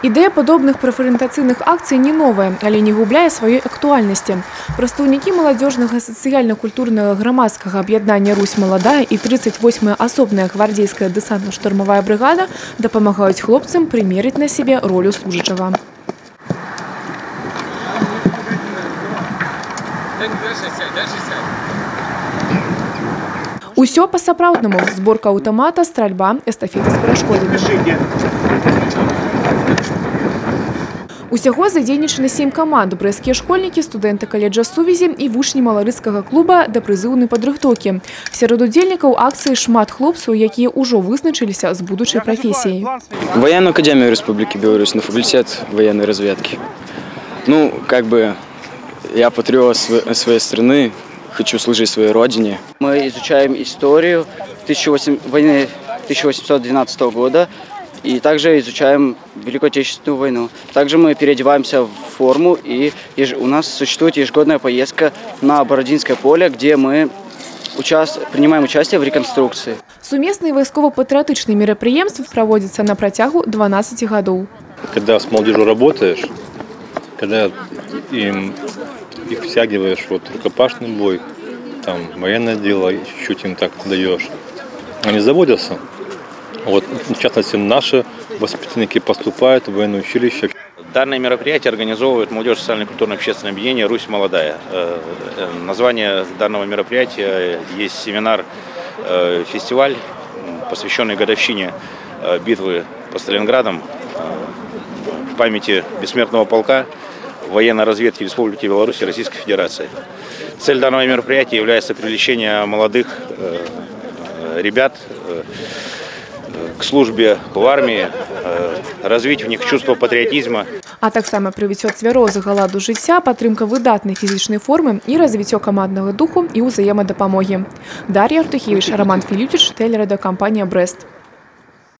Ідэя падобных прафарыентацыйных акцый не новая, але не губляе сваёй актуальнасці. Прадстаўнікі маладзёжнага сацыяльна-культурнага грамадскага аб'яднання «Русь маладая» і 38-я асобная гвардзейская дэсантна-штурмавая брыгада дапамагаюць хлопцам прымерыць на сябе ролю служачага. Усё па-сапраўднаму. Зборка аўтамата, стральба, эстафеты з перашкодамі. Усяго задзейнічаны 7 каманд, брэсцкія школьнікі, студэнты каледжа сувязі і вучні маларыцкага клуба да прызыўнай падрыхтоўкі. Сярод удзельнікаў акцыі шмат хлопцаў, якія ўжо вызначыліся з будучай прафесіяй. Военную академию Республики Беларусь, на факультет военной разведки. Ну, как бы, я патриот своей страны, хочу служить своей родине. Мы изучаем историю войны 1812 года. И также изучаем Великую Отечественную войну. Также мы переодеваемся в форму, и у нас существует ежегодная поездка на Бородинское поле, где мы принимаем участие в реконструкции. Сумесныя вайсково-патрыятычныя мерапрыемствы праводзяцца на працягу 12 гадоў. Когда с молодежью работаешь, когда их втягиваешь в рукопашный бой, там военное дело, чуть-чуть им так даешь, они заводятся. Вот, в частности, наши воспитанники поступают в военное училище. Данное мероприятие организовывает молодежь социально-культурное общественное объединение «Русь молодая». Название данного мероприятия есть семинар, фестиваль, посвященный годовщине битвы под Сталинградом в памяти бессмертного полка военной разведки Республики Беларусь и Российской Федерации. Цель данного мероприятия является привлечение молодых ребят к службе в армии, развить в них чувство патріотизму. А таксама прывіццё цвярозага ладу жыцця, падтрымка выдатнай фізічнай формы і развіццё каманднага духу і ўзаемадапамогі. Дар'я Артухевіч, Роман Філіпчыч, тэлерадыёкампанія «Брэст».